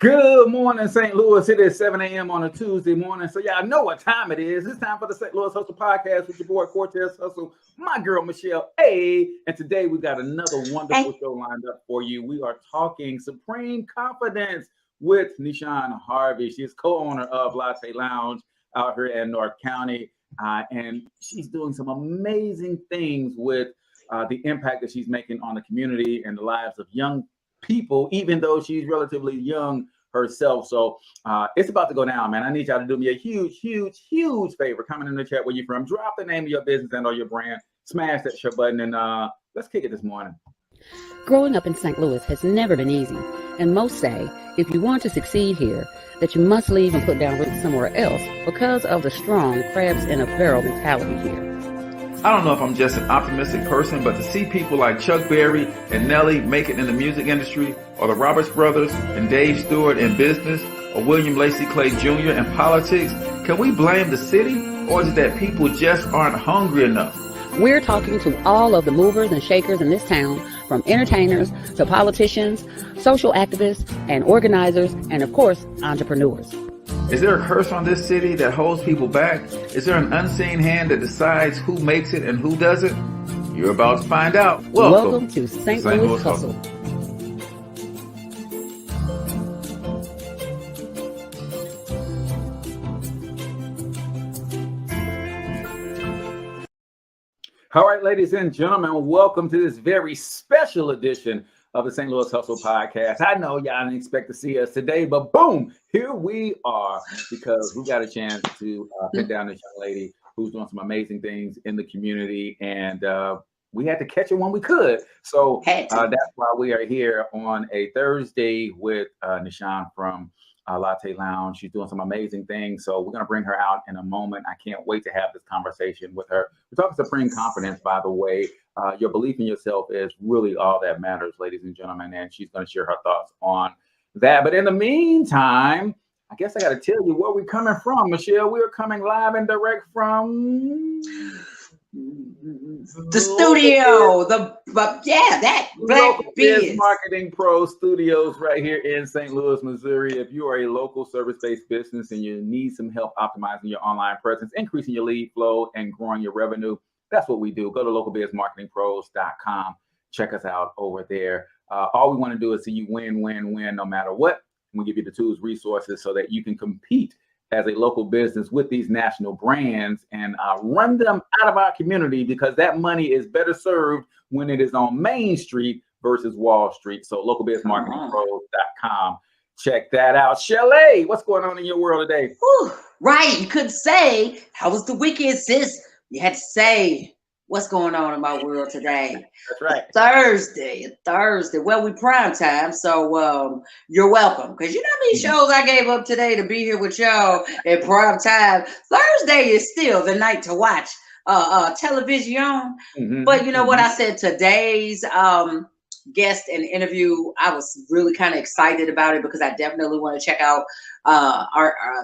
Good morning, St. Louis. It is 7 a.m. on a Tuesday morning. So y'all know what time it is. It's time for the St. Louis Hustle Podcast with your boy Cortez Hustle, my girl Michelle A. And today we got another wonderful show lined up for you. We are talking supreme confidence with Nyshaun Harvey. She's co-owner of Latte Lounge out here in North County. And she's doing some amazing things with the impact that she's making on the community and the lives of young people, even though she's relatively young herself. So it's about to go down, man. I need y'all to do me a huge favor. Comment in the chat where you're from. Drop the name of your business and or your brand. Smash that share button and let's kick it this morning. Growing up in St. Louis has never been easy, and most say if you want to succeed here, that you must leave and put down roots somewhere else because of the strong crabs in a barrel mentality here. I don't know if I'm just an optimistic person, but to see people like Chuck Berry and Nelly make it in the music industry, or the Roberts brothers and Dave Stewart in business, or William Lacey Clay Jr. in politics, can we blame the city, or is it that people just aren't hungry enough? We're talking to all of the movers and shakers in this town, from entertainers to politicians, social activists and organizers, and of course, entrepreneurs. Is there a curse on this city that holds people back? Is there an unseen hand that decides who makes it and who doesn't? You're about to find out. Welcome to St. Louis Hustle. All right, ladies and gentlemen, welcome to this very special edition of the St. Louis Hustle Podcast. I know y'all didn't expect to see us today, but boom, here we are because we got a chance to pin down this young lady who's doing some amazing things in the community, and we had to catch her when we could. So that's why we are here on a Thursday with Nyshaun from Latte Lounge. She's doing some amazing things. So we're going to bring her out in a moment. I can't wait to have this conversation with her. We're talking supreme confidence, by the way. Your belief in yourself is really all that matters, ladies and gentlemen. And she's going to share her thoughts on that. But in the meantime, I guess I got to tell you where we're coming from, Michelle. We are coming live and direct from the studio, that Black Biz Marketing Pro Studios right here in St. Louis, Missouri. If you are a local service-based business and you need some help optimizing your online presence, increasing your lead flow, and growing your revenue, that's what we do. Go to localbizmarketingpros.com. Check us out over there. All we want to do is see you win, no matter what. We give you the tools, resources so that you can compete as a local business with these national brands and run them out of our community, because that money is better served when it is on Main Street versus Wall Street. So localbizmarketingpros.com. Check that out. Shelley, what's going on in your world today? Whew, right. You could say, how was the weekend, sis? You had to say, what's going on in my world today? That's right. Thursday. Well, we prime time, so you're welcome. Because you know how many shows I gave up today to be here with y'all at prime time. Thursday is still the night to watch television. But you know what I said? Today's guest and interview, I was really kind of excited about it because I definitely want to check out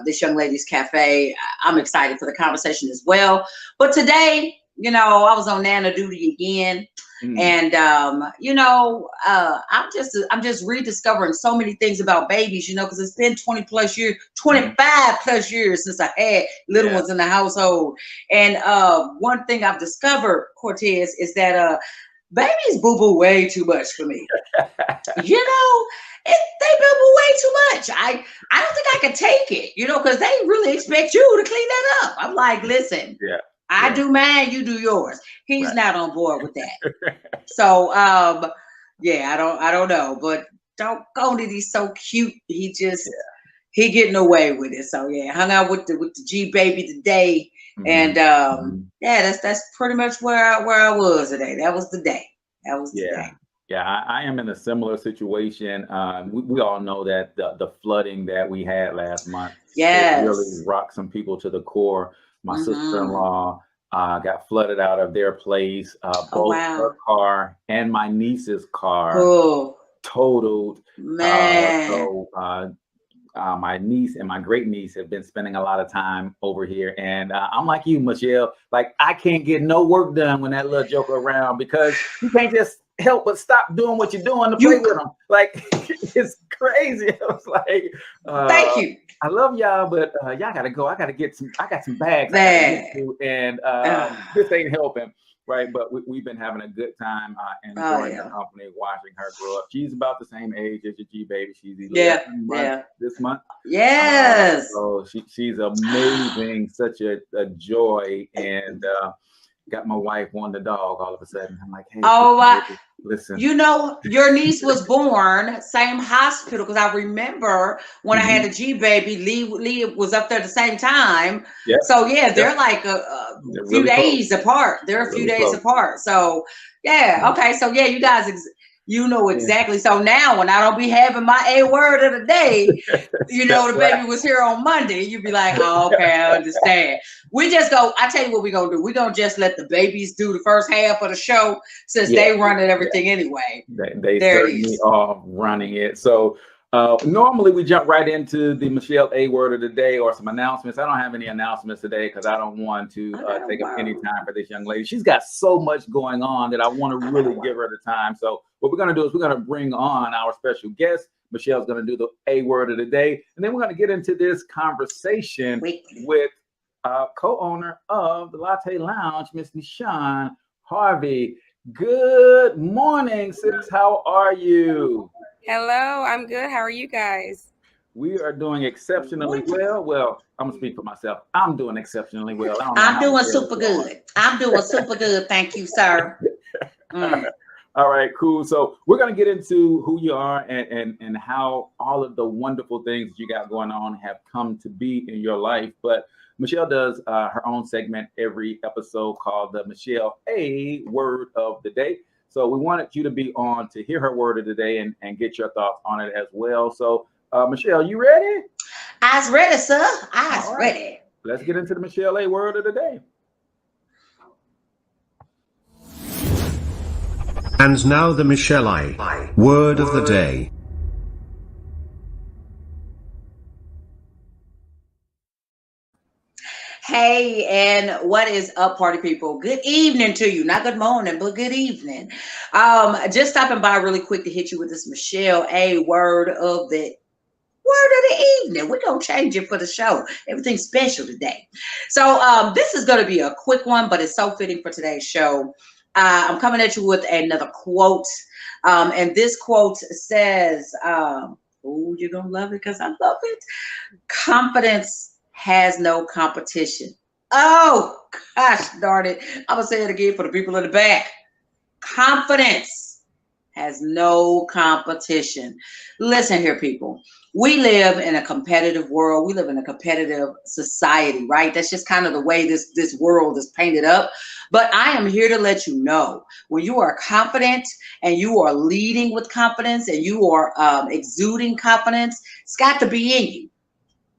this young lady's cafe. I'm excited for the conversation as well. But today, you know, I was on Nana duty again. And I'm just rediscovering so many things about babies, you know, because it's been 25 plus years since I had little ones in the household. And one thing I've discovered, Cortez, is that babies boo-boo way too much for me. You know, they boo-boo way too much. I don't think I can take it, you know, because they really expect you to clean that up. I'm like, listen. I do mine, you do yours. He's not on board with that. So, I don't know, but don't go to he's so cute. He getting away with it. So hung out with the G baby today, and that's pretty much where I was today. That was the day. The day. Yeah, I am in a similar situation. We all know that the flooding that we had last month really rocked some people to the core. My sister-in-law got flooded out of their place. Both her car and my niece's car totaled. My niece and my great niece have been spending a lot of time over here. And I'm like you, Michelle, like I can't get no work done when that little joker around, because you can't just help but stop doing what you're doing to play with them. Like, it's crazy. I was like, thank you. I love y'all, but y'all gotta go. I got some bags. And this ain't helping. Right, but we've been having a good time enjoying her company, watching her grow up. She's about the same age as your G baby. She's 11 months this month. Yes. So she's amazing, such a joy, and got my wife wanting the dog all of a sudden. I'm like, hey, listen. You know, your niece was born same hospital, because I remember when I had a G baby, Lee was up there at the same time. Yep. So they're like a few days apart. They're a few days apart. So okay. So you guys, you know exactly. So now when I don't be having my A word of the day, you know, the baby was here on Monday, you'd be like, oh, okay, I understand. We just go, I tell you what we're going to do. We're going to just let the babies do the first half of the show, since they running everything anyway. They certainly are running it. So normally we jump right into the Michelle A word of the day or some announcements. I don't have any announcements today because I don't want to take up any time for this young lady. She's got so much going on that I want to really give her the time. So what we're going to do is we're going to bring on our special guest. Michelle's going to do the A word of the day. And then we're going to get into this conversation with co-owner of the Latte Lounge, Miss Nyshaun Harvey. Good morning, sis. How are you? Hello, I'm good. How are you guys? We are doing exceptionally well. Well, I'm going to speak for myself. I'm doing exceptionally well. I'm doing super good. I'm doing super good. Thank you, sir. All right, cool. So we're going to get into who you are and how all of the wonderful things that you got going on have come to be in your life. But Michelle does her own segment every episode called the Michelle A Word of the Day. So we wanted you to be on to hear her word of the day and get your thoughts on it as well. So Michelle, you ready? I's ready, sir. I's ready. Let's get into the Michelle A Word of the Day. And now the Michelle A Word of the Day. Hey, and what is up, party people? Good evening to you. Not good morning, but good evening. Just stopping by really quick to hit you with this Michelle A Word of the evening. We're gonna change it for the show. Everything's special today. So this is gonna be a quick one, but it's so fitting for today's show. I'm coming at you with another quote. And this quote says, you're gonna love it because I love it. Confidence has no competition. Oh gosh darn it. I'm gonna say it again for the people in the back. Confidence has no competition. Listen here, people. We live in a competitive world. We live in a competitive society, right? That's just kind of the way this world is painted up. But I am here to let you know, when you are confident and you are leading with confidence and you are exuding confidence, it's got to be in you.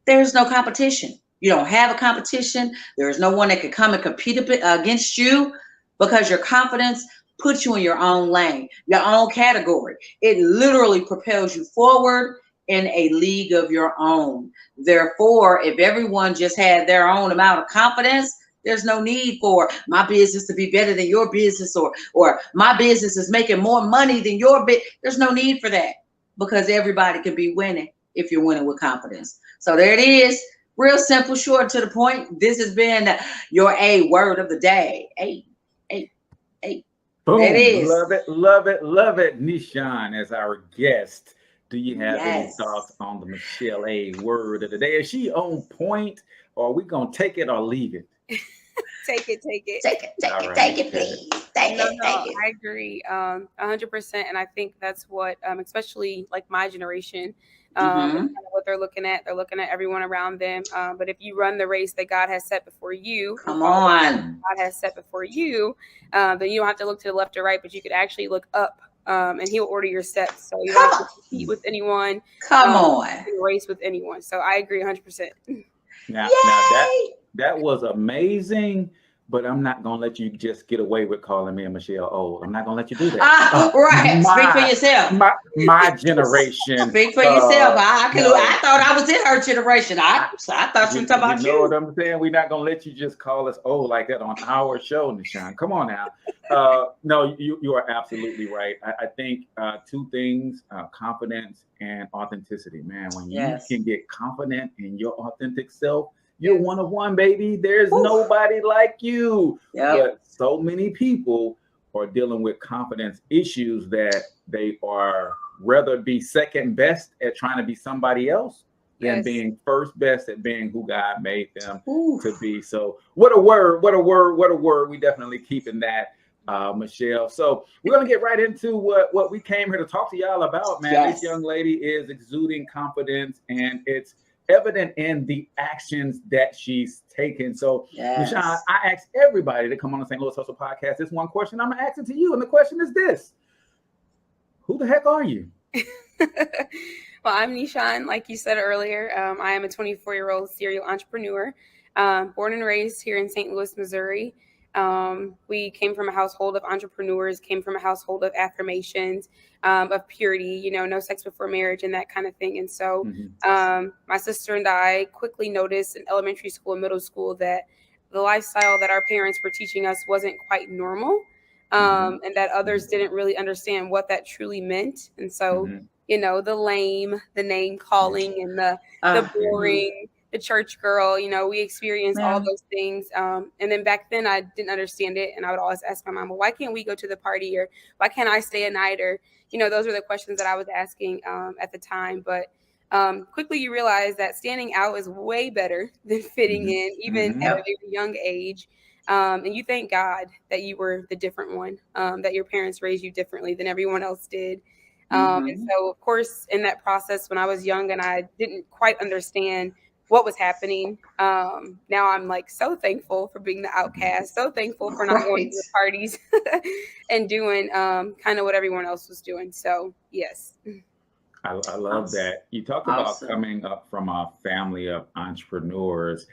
There's no competition. You don't have a competition. There is no one that can come and compete against you, because your confidence puts you in your own lane, your own category. It literally propels you forward in a league of your own. Therefore, if everyone just had their own amount of confidence, there's no need for my business to be better than your business, or my business is making more money than your bit. There's no need for that, because everybody can be winning if you're winning with confidence. So there it is. Real simple, short, to the point. This has been your A Word of the Day. A. Boom. It is. Love it, love it, love it. Nyshaun as our guest. Do you have any thoughts on the Michelle A Word of the Day? Is she on point, or are we going to take it or leave it? Take it. Take it, please. Take it. I agree 100%. And I think that's what, especially like my generation, kind of what they're looking at. They're looking at everyone around them. But if you run the race that God has set before you, God has set before you, then you don't have to look to the left or right, but you could actually look up. And he'll order your steps. So you don't have to compete with anyone. Race with anyone. So I agree 100%. Now that was amazing. but I'm not gonna let you just get away with calling me and Michelle old. I'm not gonna let you do that. Right. Speak for yourself. My generation. Speak for yourself. No. I thought I was in her generation. I thought you were talking about you. Know what I'm saying? We're not gonna let you just call us old like that on our show, Nyshaun. Come on now. No, you are absolutely right. I think two things: confidence and authenticity. Man, when you can get confident in your authentic self, you're one of one, baby. There's nobody like you. Yep. But so many people are dealing with confidence issues that they are rather be second best at trying to be somebody else than being first best at being who God made them to be. So what a word, what a word, what a word. We definitely keeping that, Michelle. So we're going to get right into what we came here to talk to y'all about, man. This young lady is exuding confidence, and it's evident in the actions that she's taken. So, Nyshaun, I asked everybody to come on the St. Louis Hustle podcast. This one question I'm asking to you, and the question is this: who the heck are you? Well, I'm Nyshaun, like you said earlier. I am a 24-year-old serial entrepreneur, born and raised here in St. Louis, Missouri. We came from a household of entrepreneurs, came from a household of affirmations, of purity, no sex before marriage and that kind of thing. And so my sister and I quickly noticed in elementary school and middle school that the lifestyle that our parents were teaching us wasn't quite normal, and that others didn't really understand what that truly meant. And so, the lame, the name calling, and the boring, the church girl, we experienced all those things. And then back then I didn't understand it. And I would always ask my mom, well, why can't we go to the party? Or why can't I stay a night? Or, those are the questions that I was asking at the time. But quickly you realize that standing out is way better than fitting in, even at a very young age. And you thank God that you were the different one, that your parents raised you differently than everyone else did. And so, of course, in that process, when I was young and I didn't quite understand what was happening, now I'm like so thankful for being the outcast, so thankful for not going to the parties and doing kind of what everyone else was doing. So, yes. I love that. You talked about coming up from a family of entrepreneurs.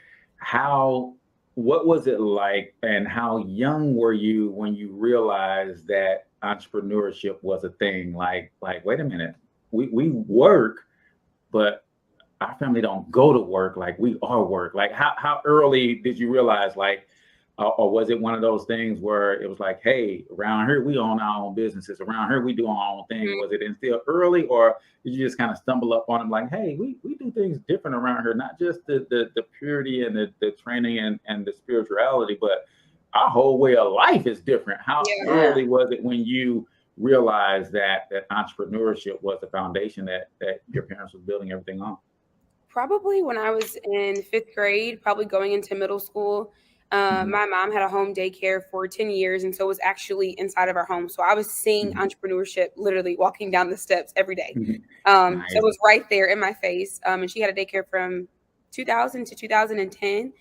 What was it like, and how young were you when you realized that entrepreneurship was a thing? Like, wait a minute, we work, but our family don't go to work. Like, we are work. Like, how early did you realize, like, or was it one of those things where it was like, hey, around here we own our own businesses, around here we do our own thing? Was it instilled early, or did you just kind of stumble up on them like, hey, we do things different around here, not just the purity and the training and the spirituality, but our whole way of life is different? How early was it when you realized that entrepreneurship was the foundation that your parents was building everything on? Probably when I was in 5th grade, probably going into middle school. My mom had a home daycare for 10 years, and so it was actually inside of our home. So I was seeing entrepreneurship literally walking down the steps every day. So it was right there in my face. And she had a daycare from 2000 to 2010.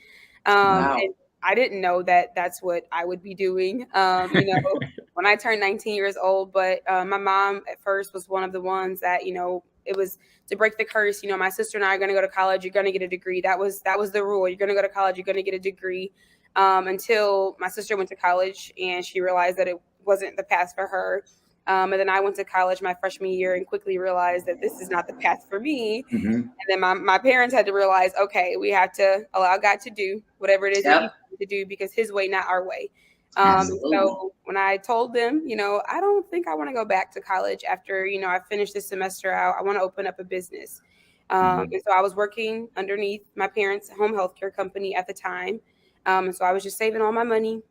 And I didn't know that that's what I would be doing, when I turned 19 years old. But my mom at first was one of the ones that, it was to break the curse. My sister and I are going to go to college. You're going to get a degree. That was the rule. You're going to go to college. You're going to get a degree. Until my sister went to college and she realized that it wasn't the path for her. And then I went to college my freshman year and quickly realized that this is not the path for me. And then my parents had to realize, okay, we have to allow God to do whatever it is that He wants to do, because His way, not our way. So when I told them, I don't think I want to go back to college after, I finished this semester out, I want to open up a business. And so I was working underneath my parents' home healthcare company at the time. And so I was just saving my money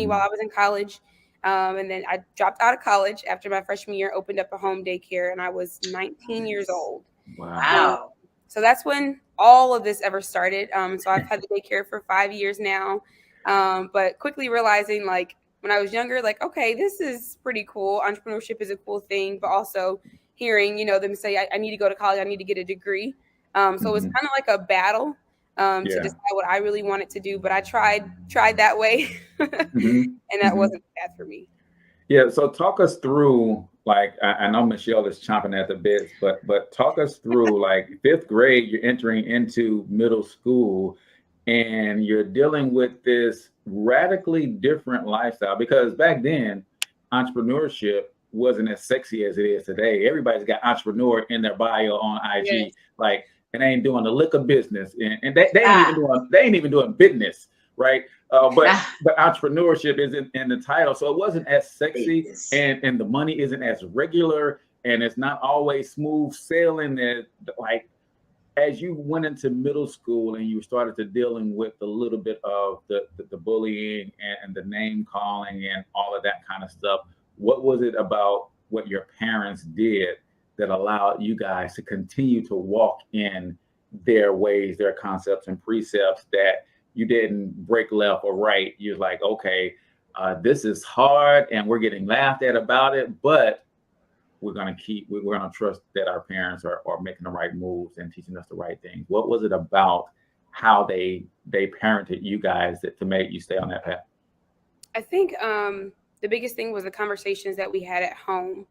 while I was in college. And then I dropped out of college after my freshman year, opened up a home daycare, and I was 19 years old. Wow. So that's when all of this ever started. So I've had the daycare for 5 years now. But quickly realizing, like, when I was younger, like, okay, this is pretty cool. Entrepreneurship is a cool thing, but also hearing, them say, I need to go to college, I need to get a degree. So it was kind of like a battle to decide what I really wanted to do. But I tried that way, and that wasn't the path for me. Yeah. So talk us through, like, I know Michelle is chomping at the bits, but talk us through, like, 5th grade, you're entering into middle school, and you're dealing with this radically different lifestyle, because back then entrepreneurship wasn't as sexy as it is today. Everybody's got entrepreneur in their bio on IG, Yes. like, and they ain't doing the liquor business, and they ain't even doing business, right? But entrepreneurship isn't in the title, so it wasn't as sexy, and the money isn't as regular, and it's not always smooth sailing. That, like, as you went into middle school and you started to dealing with a little bit of the bullying and the name calling and all of that kind of stuff, what was it about what your parents did that allowed you guys to continue to walk in their ways, their concepts and precepts, that you didn't break left or right? You're like, okay, this is hard and we're getting laughed at about it, but we're going to trust that our parents are making the right moves and teaching us the right things. What was it about how they parented you guys to make you stay on that path? I think the biggest thing was the conversations that we had at home.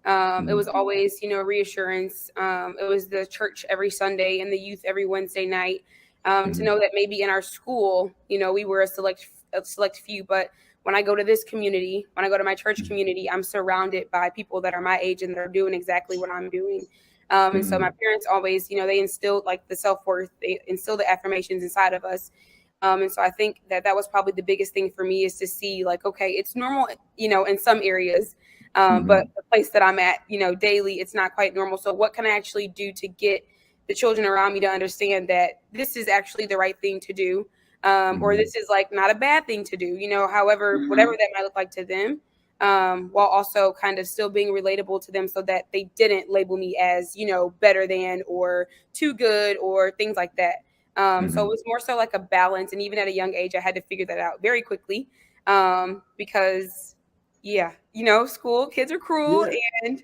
It was always, reassurance. It was the church every Sunday and the youth every Wednesday night. To know that maybe in our school, we were a select few, but when I go to this community, when I go to my church community, I'm surrounded by people that are my age and that are doing exactly what I'm doing. And so my parents always, they instilled like the self-worth, they instilled the affirmations inside of us. And so I think that was probably the biggest thing for me, is to see like, okay, it's normal, in some areas, but the place that I'm at, daily, it's not quite normal. So what can I actually do to get the children around me to understand that this is actually the right thing to do? Or this is like not a bad thing to do, however, whatever that might look like to them, while also kind of still being relatable to them, so that they didn't label me as, better than or too good or things like that. So it was more so like a balance. And even at a young age, I had to figure that out very quickly, because, school kids are cruel. And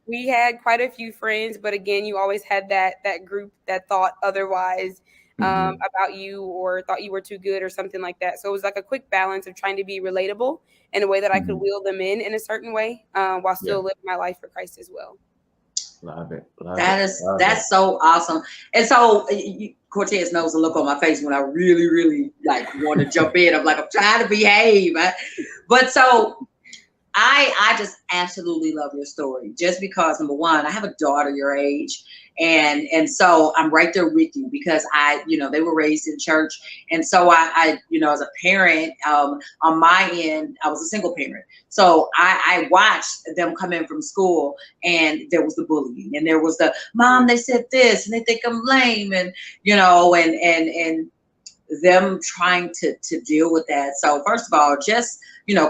we had quite a few friends. But again, you always had that group that thought otherwise about you, or thought you were too good or something like that. So it was like a quick balance of trying to be relatable in a way that I could wheel them in a certain way, while still living my life for Christ as well. Love it. That's so awesome. And so Cortez knows the look on my face when I really, really like want to jump in. I'm like, I'm trying to behave. But so I just absolutely love your story, just because, number one, I have a daughter your age. And so I'm right there with you, because they were raised in church. And so I as a parent, on my end, I was a single parent. So I watched them come in from school, and there was the bullying, and there was the mom, they said this and they think I'm lame, and, and them trying to deal with that. So first of all, just,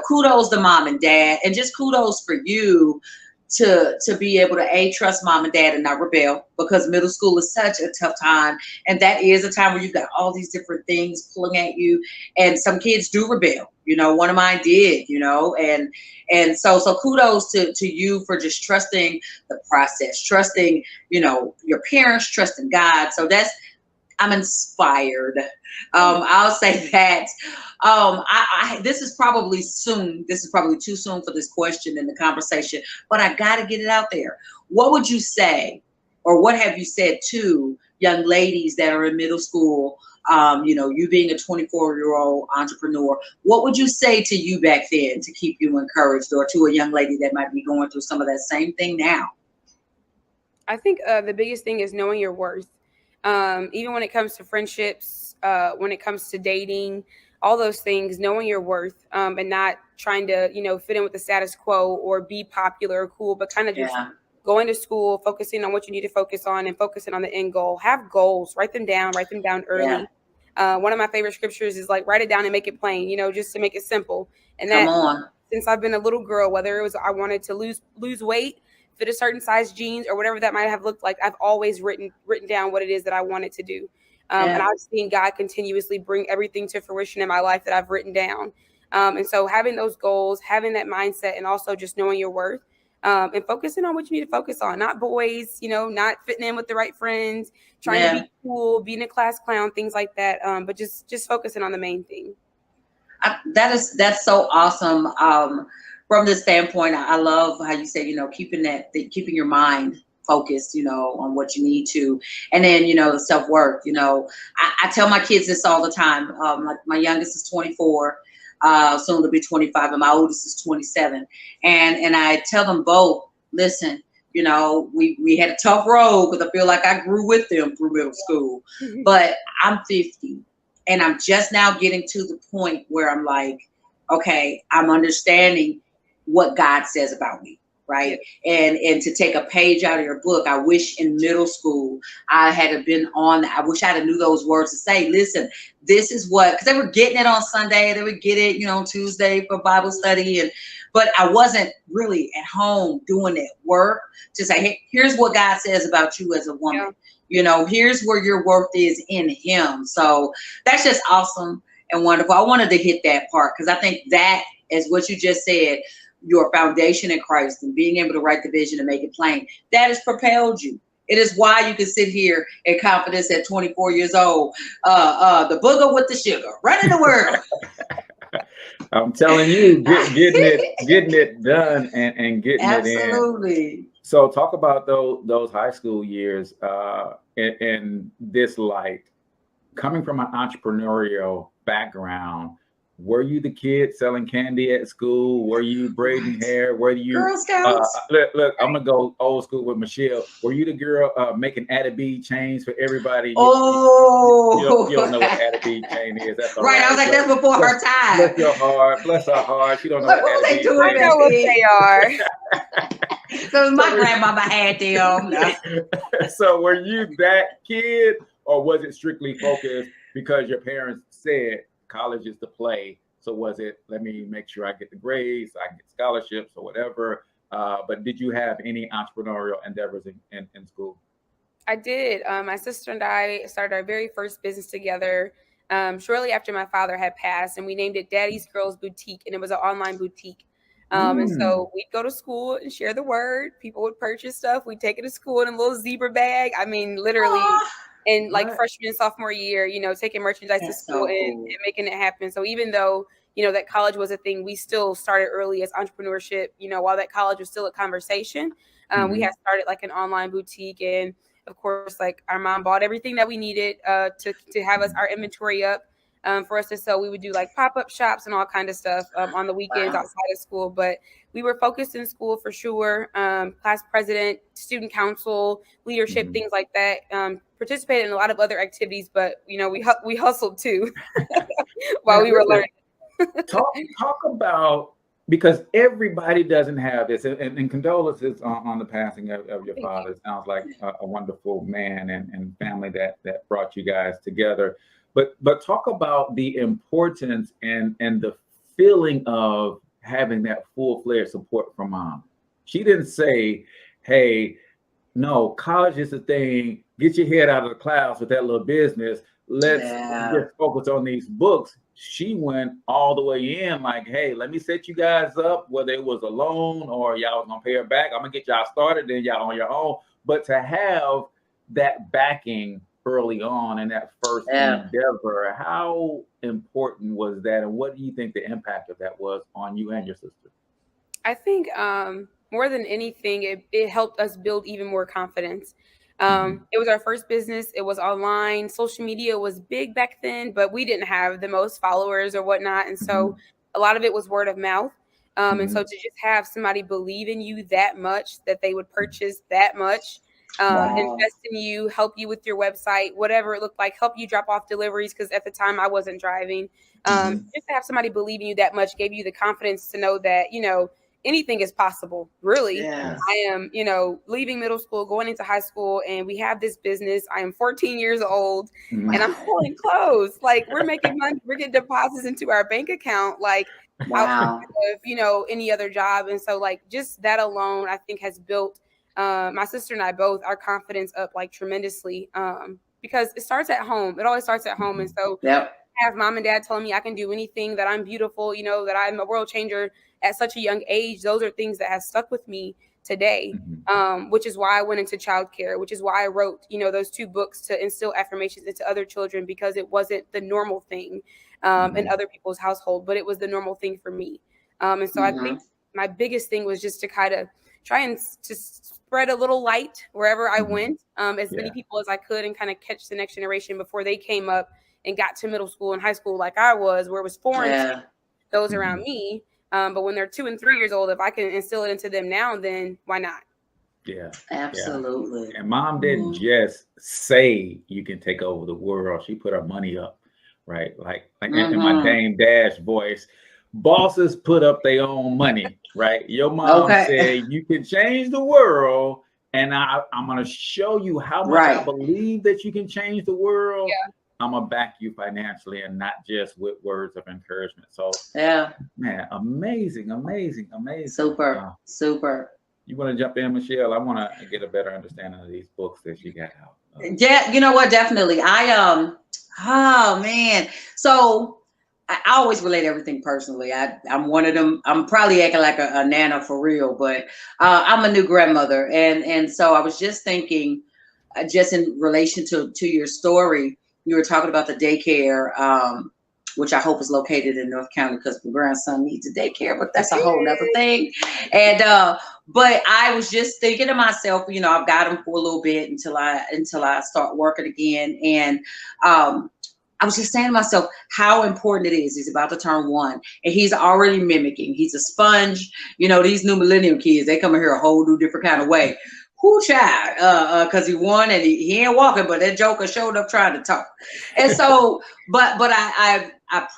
kudos to mom and dad, and just kudos for you to be able to trust mom and dad and not rebel, because middle school is such a tough time. And that is a time where you've got all these different things pulling at you. And some kids do rebel, one of mine did, and so kudos to you for just trusting the process, trusting, your parents, trusting God. So I'm inspired. I'll say that. This is probably soon. This is probably too soon for this question in the conversation, but I got to get it out there. What would you say, or what have you said to young ladies that are in middle school? You being a 24-year-old entrepreneur, what would you say to you back then to keep you encouraged, or to a young lady that might be going through some of that same thing now? I think the biggest thing is knowing your worth. Even when it comes to friendships, when it comes to dating, all those things, knowing your worth, and not trying to, fit in with the status quo or be popular or cool, but kind of just going to school, focusing on what you need to focus on, and focusing on the end goal. Have goals, write them down early. One of my favorite scriptures is like, write it down and make it plain, just to make it simple. And since I've been a little girl, whether it was I wanted to lose weight, fit a certain size jeans, or whatever that might have looked like, I've always written down what it is that I wanted to do. And I've seen God continuously bring everything to fruition in my life that I've written down. And so having those goals, having that mindset, and also just knowing your worth, and focusing on what you need to focus on, not boys, not fitting in with the right friends, trying to be cool, being a class clown, things like that. But just focusing on the main thing. That's so awesome. From this standpoint, I love how you say, keeping your mind focused, on what you need to. And then, the self-worth, I tell my kids this all the time. Like my youngest is 24, soon to be 25, and my oldest is 27. And I tell them both, listen, we had a tough road because I feel like I grew with them through middle school, but I'm 50 and I'm just now getting to the point where I'm like, okay, I'm understanding what God says about me. Right. And to take a page out of your book, I wish in middle school I had been I wish I had knew those words to say, listen, this is what, because they were getting it on Sunday, they would get it, on Tuesday for Bible study. But I wasn't really at home doing that work to say, hey, here's what God says about you as a woman. Yeah. Here's where your worth is in him. So that's just awesome and wonderful. I wanted to hit that part because I think that is what you just said. Your foundation in Christ and being able to write the vision and make it plain, that has propelled you. It is why you can sit here in confidence at 24 years old. The booger with the sugar, running the world. I'm telling you, getting it done and getting Absolutely. it in. So talk about those high school years in this light. Coming from an entrepreneurial background, were you the kid selling candy at school? Were you braiding hair? Were you Girl Scouts? Look, I'm gonna go old school with Michelle. Were you the girl making Atta-B chains for everybody? You don't know what Atta-B chain is. That's right. I was like, that's before her time. Bless your heart. Bless her heart. She don't know what Atta-B doing. I know what they are. So my grandmama had them. So were you that kid, or was it strictly focused because your parents said college is the play? So was it, let me make sure I get the grades, I get scholarships or whatever? But did you have any entrepreneurial endeavors in school? I did. My sister and I started our very first business together shortly after my father had passed, and we named it Daddy's Girls Boutique, and it was an online boutique. And so we'd go to school and share the word. People would purchase stuff. We'd take it to school in a little zebra bag. I mean, literally. And like freshman and sophomore year, taking merchandise to school and making it happen. So even though, that college was a thing, we still started early as entrepreneurship, while that college was still a conversation. We had started like an online boutique. And of course, like our mom bought everything that we needed to have our inventory up for us to sell. We would do like pop-up shops and all kind of stuff on the weekends outside of school. But we were focused in school for sure. Class president, student council, leadership, things like that. Participated in a lot of other activities, but we hustled too while we were learning. talk about, because everybody doesn't have this, and condolences on the passing of your father. It sounds like a wonderful man and family that brought you guys together. But talk about the importance and the feeling of having that full-fledged support from mom. She didn't say, hey, no, college is the thing. Get your head out of the clouds with that little business. Let's just focus on these books. She went all the way in like, hey, let me set you guys up, whether it was a loan or y'all was gonna pay her back. I'm gonna get y'all started, then y'all on your own. But to have that backing early on in that first endeavor, how important was that? And what do you think the impact of that was on you and your sister? I think more than anything, it helped us build even more confidence. It was our first business. It was online. Social media was big back then, but we didn't have the most followers or whatnot. And so a lot of it was word of mouth. And so to just have somebody believe in you that much, that they would purchase that much, invest in you, help you with your website, whatever it looked like, help you drop off deliveries. Because at the time I wasn't driving. Just to have somebody believe in you that much gave you the confidence to know that, anything is possible, really. Yes. I am, leaving middle school, going into high school, and we have this business. I am 14 years old and I'm selling clothes. Like, we're making money, we're getting deposits into our bank account, like outside of, any other job. And so like just that alone, I think has built my sister and I both our confidence up like tremendously. Because it starts at home. It always starts at home. And so have mom and dad telling me I can do anything, that I'm beautiful, that I'm a world changer at such a young age. Those are things that have stuck with me today, which is why I went into childcare, which is why I wrote, those 2 books to instill affirmations into other children, because it wasn't the normal thing in other people's household, but it was the normal thing for me. And so I think my biggest thing was just to kind of try and just spread a little light wherever I went, as many people as I could, and kind of catch the next generation before they came up and got to middle school and high school like I was, where it was foreign to those around me. But when they're 2 and 3 years old, if I can instill it into them now, then why not? Yeah, absolutely. Yeah. And mom didn't just say you can take over the world. She put her money up, right? Like in my Dame Dash voice, bosses put up their own money, right? Your mom said you can change the world, and I'm going to show you how much I believe that you can change the world. Yeah. I'm going to back you financially and not just with words of encouragement. So, man, amazing. Super, super. You want to jump in, Michelle? I want to get a better understanding of these books that you got out. Yeah, you know what? Definitely. Oh man. So I always relate everything personally. I'm one of them. I'm probably acting like a nana for real, but I'm a new grandmother, and so I was just thinking, just in relation to your story, you were talking about the daycare, which I hope is located in North County because my grandson needs a daycare, but that's a whole nother thing. And but I was just thinking to myself, you know, I've got him for a little bit until I start working again. And I was just saying to myself how important it is. He's about to turn 1 and he's already mimicking. He's a sponge. You know, these new millennial kids, they come in here a whole new different kind of way. Who child? Because he won and he ain't walking, but that joker showed up trying to talk. And so, but I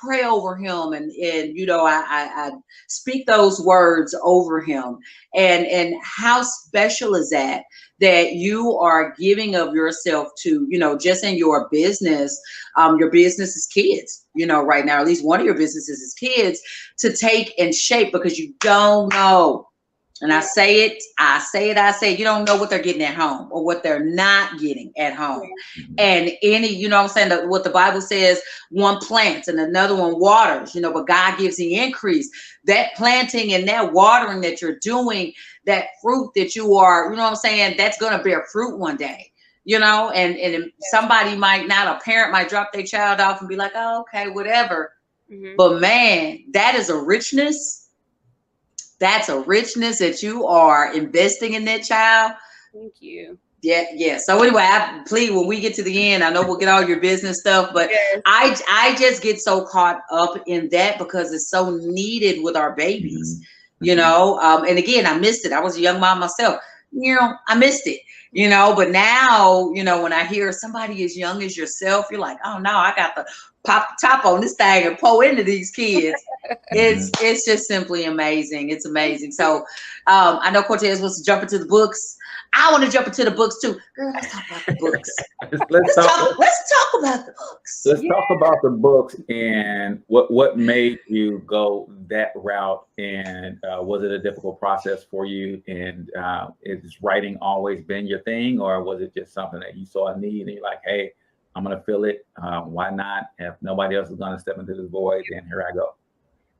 pray over him, and you know, I speak those words over him. And how special is that you are giving of yourself to, you know, just in your business is kids, you know, right now, at least one of your businesses is kids, to take and shape, because you don't know. And I say it, you don't know what they're getting at home or what they're not getting at home. And you know what I'm saying, what the Bible says, one plants and another one waters, you know, but God gives the increase. That planting and that watering that you're doing, that fruit that you are, you know what I'm saying, that's going to bear fruit one day, you know, and somebody might not, a parent might drop their child off and be like, oh, okay, whatever. But man, that is a richness. That's a richness that you are investing in that child. Thank you. Yeah. So anyway, I please, when we get to the end, I know we'll get all your business stuff, but I just get so caught up in that because it's so needed with our babies, you know. And again, I missed it. I was a young mom myself. You know, I missed it, you know, but now, you know, when I hear somebody as young as yourself, you're like, oh no, I got to pop the top on this thing and pour into these kids. It's just simply amazing. It's amazing. So I know Cortez wants to jump into the books. I want to jump into the books too. Girl, let's talk about the books. let's talk about the books. Let's talk about the books and what made you go that route, and was it a difficult process for you? And is writing always been your thing, or was it just something that you saw a need and you're like, hey, I'm gonna fill it. Why not? If nobody else is gonna step into this void, then here I go.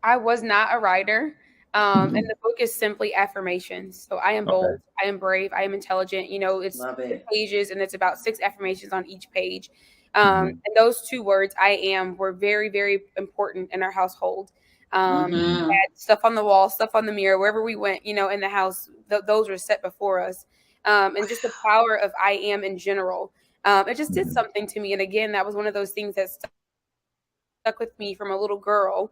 I was not a writer. And the book is simply affirmations. So I am bold, I am brave, I am intelligent. You know, it's 6 pages and it's about 6 affirmations on each page. And those 2 words, I am, were very, very important in our household. We had stuff on the wall, stuff on the mirror, wherever we went, you know, in the house, those were set before us. And just the power of I am in general. It just did something to me. And again, that was one of those things that stuck with me from a little girl,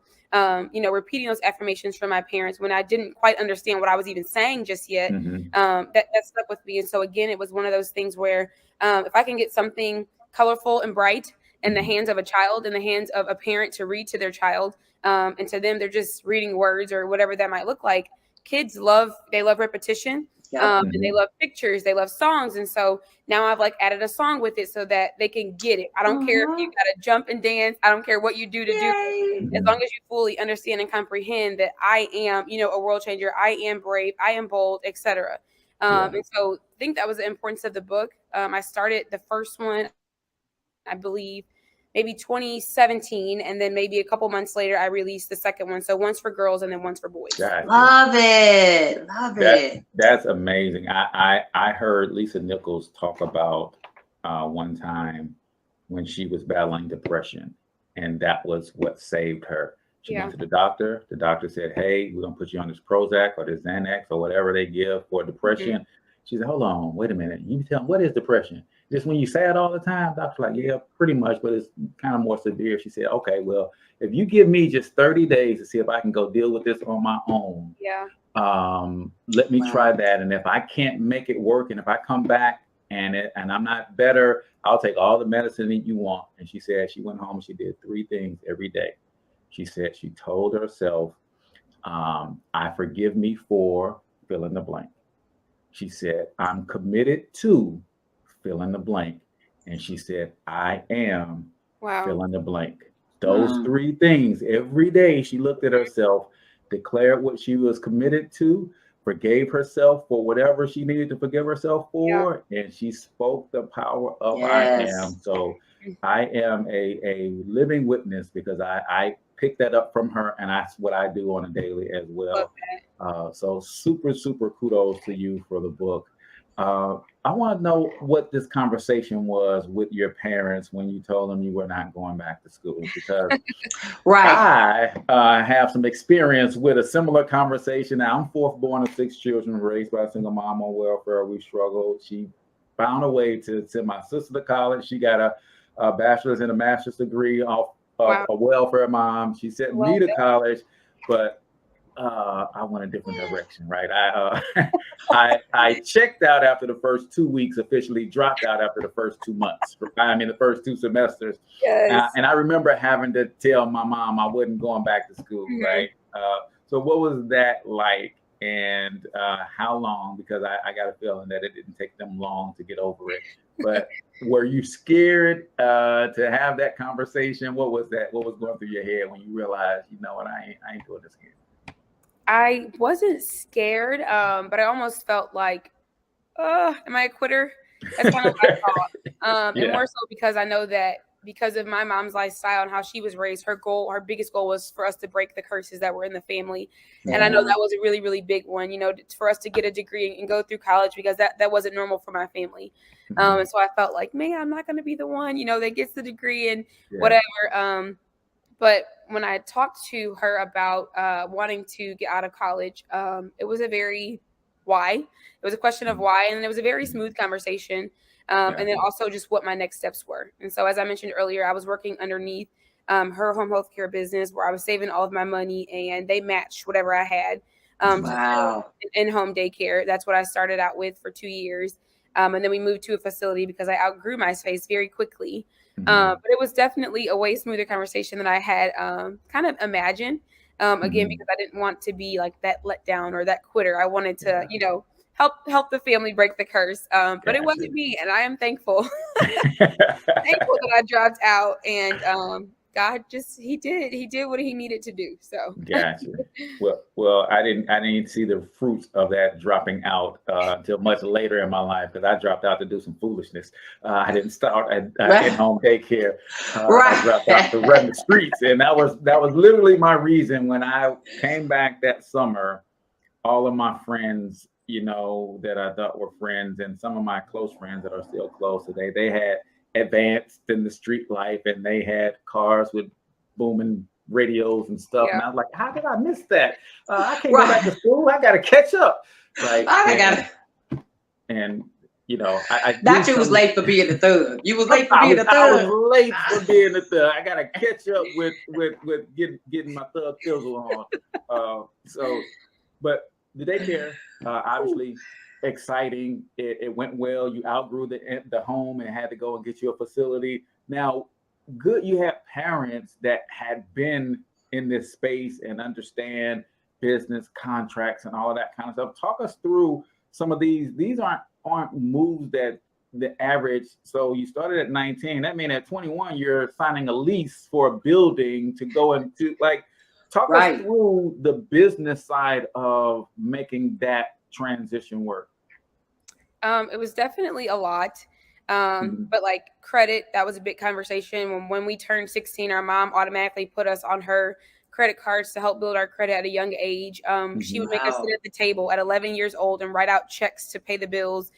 you know, repeating those affirmations from my parents when I didn't quite understand what I was even saying just yet. That stuck with me. And so again, it was one of those things where if I can get something colorful and bright in the hands of a child, in the hands of a parent to read to their child, and to them, they're just reading words or whatever that might look like. Kids love repetition. And they love pictures, they love songs. And so now I've like added a song with it so that they can get it. I don't care if you got to jump and dance. I don't care what you do to do, as long as you fully understand and comprehend that I am, you know, a world changer. I am brave, I am bold, etc. And so I think that was the importance of the book. I started the first one, I believe, maybe 2017, and then maybe a couple months later, I released the second one. So once for girls and then once for boys. Love it. That's amazing. I heard Lisa Nichols talk about one time when she was battling depression, and that was what saved her. She went to the doctor. The doctor said, hey, we're going to put you on this Prozac or this Xanax or whatever they give for depression. She said, hold on, wait a minute. You tell me, what is depression? Just when you sad all the time? Doctor's like, yeah, pretty much, but it's kind of more severe. She said, okay, well, if you give me just 30 days to see if I can go deal with this on my own, let me try that. And if I can't make it work, and if I come back and I'm not better, I'll take all the medicine that you want. And she said she went home and she did 3 things every day. She said she told herself, I forgive me for fill in the blank. She said, I'm committed to fill in the blank. And she said, I am fill in the blank. Those 3 things every day. She looked at herself, declared what she was committed to, forgave herself for whatever she needed to forgive herself for, and she spoke the power of I am. So I am a living witness because I picked that up from her, and that's what I do on a daily as well. So super, super kudos to you for the book. I want to know what this conversation was with your parents when you told them you were not going back to school, because I have some experience with a similar conversation. Now, I'm 4th born of 6 children, raised by a single mom on welfare. We struggled. She found a way to send my sister to college. She got a bachelor's and a master's degree off of a welfare mom. She sent me to college, but I went a different direction, right? I checked out after the first 2 weeks, officially dropped out after the first 2 months. I mean, the first 2 semesters. And I remember having to tell my mom I wasn't going back to school, right? So what was that like, and how long? Because I got a feeling that it didn't take them long to get over it. But were you scared to have that conversation? What was that? What was going through your head when you realized, you know what, I ain't doing this again? I wasn't scared, but I almost felt like, am I a quitter? That's kind of what I thought. And more so because I know that because of my mom's lifestyle and how she was raised, her biggest goal was for us to break the curses that were in the family. And I know that was a really, really big one, you know, for us to get a degree and go through college, because that wasn't normal for my family. And so I felt like, man, I'm not going to be the one, you know, that gets the degree and whatever. But when I talked to her about wanting to get out of college, it was a very why. It was a question of why. And it was a very smooth conversation. And then also just what my next steps were. And so, as I mentioned earlier, I was working underneath her home health care business where I was saving all of my money, and they matched whatever I had in home daycare. That's what I started out with for 2 years. And then we moved to a facility because I outgrew my space very quickly. But it was definitely a way smoother conversation than I had kind of imagined. Again, because I didn't want to be like that letdown or that quitter. I wanted to, you know, help the family break the curse. But it wasn't me, and I am thankful. Thankful that I dropped out, and God he did what he needed to do. So gotcha. Well, I didn't see the fruits of that dropping out until much later in my life, because I dropped out to do some foolishness. I didn't start at in-home daycare. I dropped out to run the streets, and that was literally my reason. When I came back that summer, all of my friends, you know, that I thought were friends, and some of my close friends that are still close today, they had advanced in the street life, and they had cars with booming radios and stuff. And I was like, how did I miss that? I can't go back to school. I got to catch up. Right. And you know, I thought you was late for being the thug. You was late for being the thug. I was late for being the thug. I got to catch up with getting my thug fizzle on. But the daycare, obviously exciting. It went well. You outgrew the home and had to go and get you a facility. Now, good, you have parents that had been in this space and understand business contracts and all of that kind of stuff. Talk us through some of these. These aren't moves that the average. So you started at 19. That means at 21 you're signing a lease for a building to go into. Like, talk us through the business side of making that transition work. It was definitely a lot. But like credit, that was a big conversation. When we turned 16, our mom automatically put us on her credit cards to help build our credit at a young age. She would make us sit at the table at 11 years old and write out checks to pay the bills,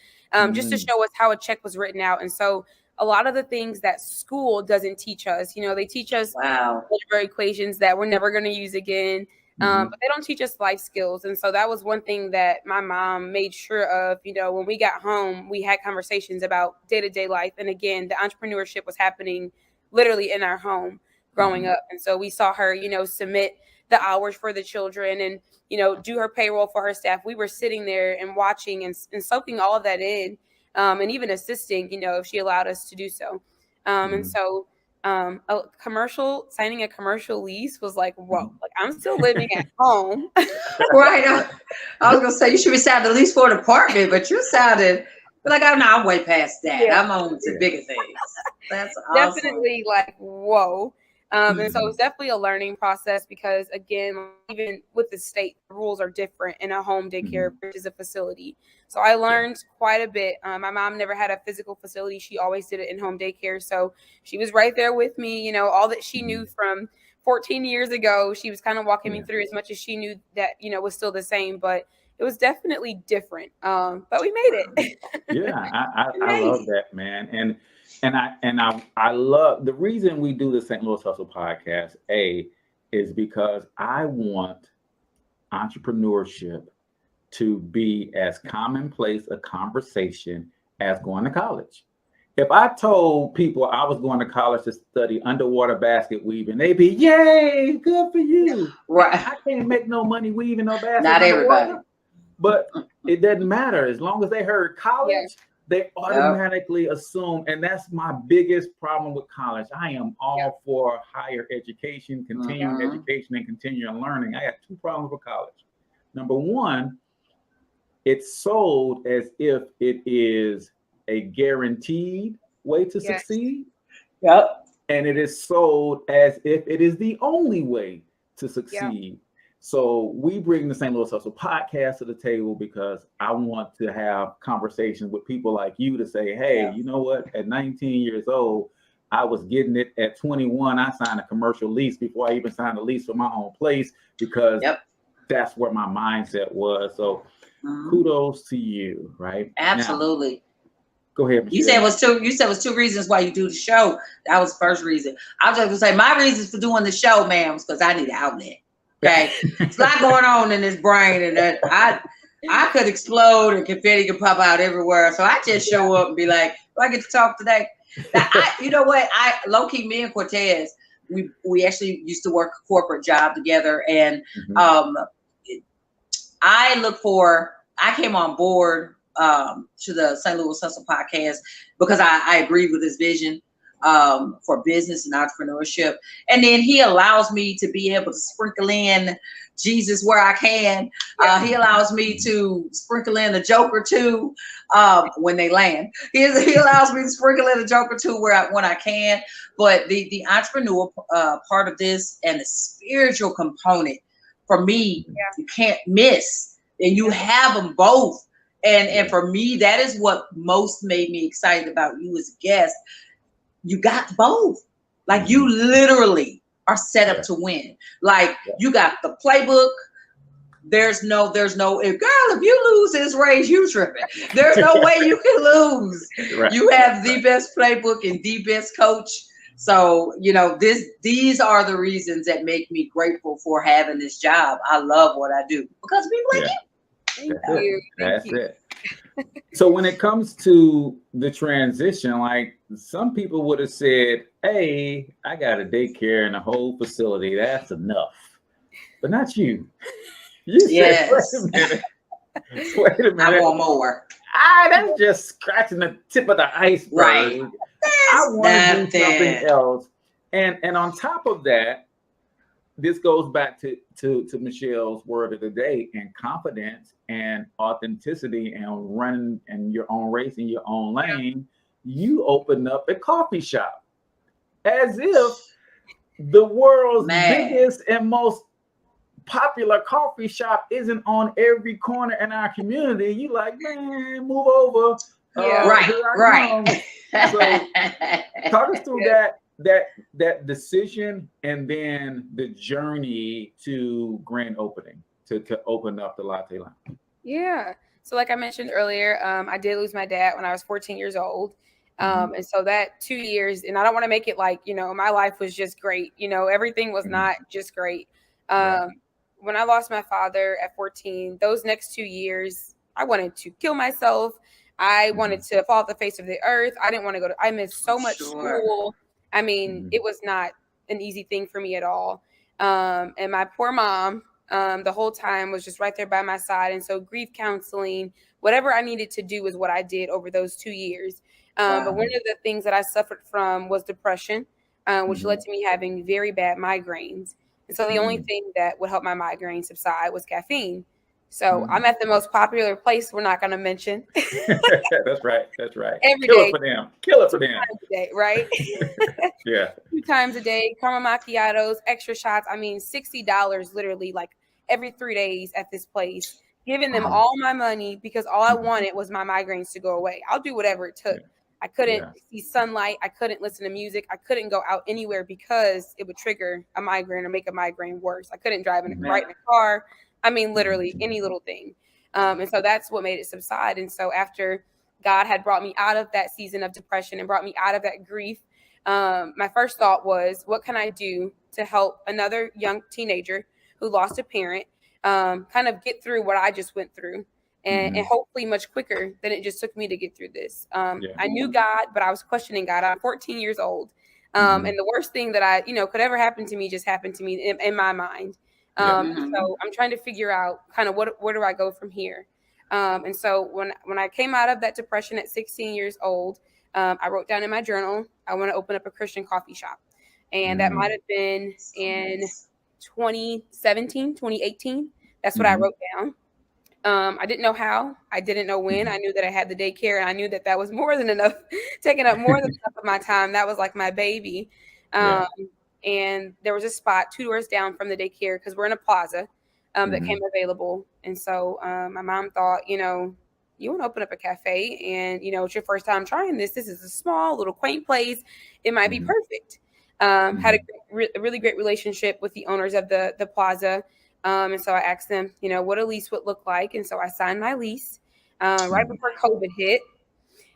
just to show us how a check was written out. And so a lot of the things that school doesn't teach us. You know, they teach us algebra equations that we're never going to use again. But they don't teach us life skills. And so that was one thing that my mom made sure of. You know, when we got home, we had conversations about day-to-day life. And again, the entrepreneurship was happening literally in our home growing up. And so we saw her, you know, submit the hours for the children and, you know, do her payroll for her staff. We were sitting there and watching and soaking all of that in, and even assisting, you know, if she allowed us to do so. And so signing a commercial lease was like, whoa, like I'm still living at home. Right. I was gonna say you should be signing the lease for an apartment, but you sounded like I'm way past that. Yeah. I'm on to bigger things. That's awesome. Definitely like, whoa. And so it was definitely a learning process because, again, even with the state, the rules are different in a home daycare versus a facility. So I learned quite a bit. My mom never had a physical facility. She always did it in home daycare. So she was right there with me. You know, all that she knew from 14 years ago, she was kind of walking me through as much as she knew that, you know, was still the same. But it was definitely different. But we made it. I love that, man. And I love the reason we do the St. Louis Hustle podcast, is because I want entrepreneurship to be as commonplace a conversation as going to college. If I told people I was going to college to study underwater basket weaving, they'd be, yay, good for you. Right. I can't make no money weaving no basket. Not everybody. But it doesn't matter. As long as they heard college, they automatically assume, and that's my biggest problem with college. I am all for higher education, continuing education, and continuing learning. I have two problems with college. Number one, it's sold as if it is a guaranteed way to succeed. Yep. And it is sold as if it is the only way to succeed. Yep. So we bring the St. Louis Hustle podcast to the table because I want to have conversations with people like you to say, hey, you know what? At 19 years old, I was getting it. At 21, I signed a commercial lease before I even signed a lease for my own place because that's where my mindset was. So kudos to you, right? Absolutely. Now, go ahead, Michelle. You said it was two reasons why you do the show. That was the first reason. I was just gonna say my reasons for doing the show, ma'am, was because I need an outlet. Okay, it's a lot going on in this brain, and that I could explode and confetti could pop out everywhere. So I just show up and be like, "Do I get to talk today?" Now, you know what? Low key, me and Cortez, we actually used to work a corporate job together, and I came on board to the St. Louis Hustle podcast because I agreed with his vision for business and entrepreneurship. And then he allows me to be able to sprinkle in Jesus where I can. He allows me to sprinkle in a joke or two when they land. He allows me to sprinkle in a joke or two when I can. But the entrepreneur part of this and the spiritual component, for me, you can't miss. And you have them both. And for me, that is what most made me excited about you as a guest. You got both. Like you literally are set up to win. Like you got the playbook. There's no, if you lose this race, you tripping. There's no way you can lose. Right. You have the best playbook and the best coach. So, you know, these are the reasons that make me grateful for having this job. I love what I do because people like you. Thank you. That's it. So when it comes to the transition, like some people would have said, hey, I got a daycare and a whole facility. That's enough. But not you. You said, wait a minute. I want more. That's just scratching the tip of the iceberg. Right. I want to do something else. And on top of that, this goes back to Michelle's word of the day, and confidence and authenticity and running and your own race in your own lane. You opened up a coffee shop as if the world's biggest and most popular coffee shop isn't on every corner in our community. You like, man, move over. Right. So talk us through that decision and then the journey to grand opening to open up the Latte Lounge. Yeah. So like I mentioned earlier, I did lose my dad when I was 14 years old. And so that 2 years, and I don't want to make it like, my life was just great. Everything was not just great. When I lost my father at 14, those next 2 years, I wanted to kill myself. I wanted to fall off the face of the earth. I didn't want to I missed so much school. I mean, it was not an easy thing for me at all. And my poor mom, the whole time was just right there by my side. And so grief counseling, whatever I needed to do is what I did over those 2 years. But one of the things that I suffered from was depression, which led to me having very bad migraines. And so the only thing that would help my migraine subside was caffeine. So I'm at the most popular place we're not going to mention. That's right. Every Kill day. it for them. Kill it for them. 2 times a day, right? Yeah. 2 times a day, caramel macchiatos, extra shots. I mean, $60 literally like every 3 days at this place, giving them all my money because all I wanted was my migraines to go away. I'll do whatever it took. I couldn't see sunlight. I couldn't listen to music. I couldn't go out anywhere because it would trigger a migraine or make a migraine worse. I couldn't drive right in a car. I mean, literally any little thing. And so that's what made it subside. And so after God had brought me out of that season of depression and brought me out of that grief, my first thought was, what can I do to help another young teenager who lost a parent kind of get through what I just went through? And hopefully much quicker than it just took me to get through this. I knew God, but I was questioning God. I'm 14 years old. And the worst thing that I, could ever happen to me just happened to me in my mind. So I'm trying to figure out kind of where do I go from here? And so when I came out of that depression at 16 years old, I wrote down in my journal, I want to open up a Christian coffee shop. And that might have been in 2017, 2018. That's what I wrote down. I didn't know how. I didn't know when. I knew that I had the daycare, and I knew that was more than enough, taking up more than enough of my time. That was like my baby. And there was a spot 2 doors down from the daycare because we're in a plaza that came available. And so my mom thought, you want to open up a cafe, and, it's your first time trying this. This is a small, little, quaint place. It might be perfect. Had a really great relationship with the owners of the plaza. And so I asked them, what a lease would look like. And so I signed my lease right before COVID hit.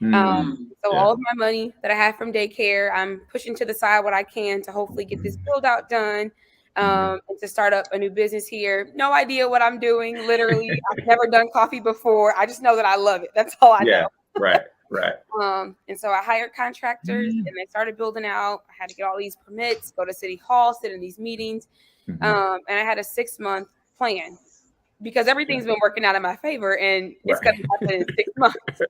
So all of my money that I have from daycare, I'm pushing to the side what I can to hopefully get this build out done and to start up a new business here. No idea what I'm doing. Literally, I've never done coffee before. I just know that I love it. That's all I know. Right. And so I hired contractors and they started building out. I had to get all these permits, go to City Hall, sit in these meetings. And I had a 6-month plan because everything's been working out in my favor, and it's going to happen in 6 months.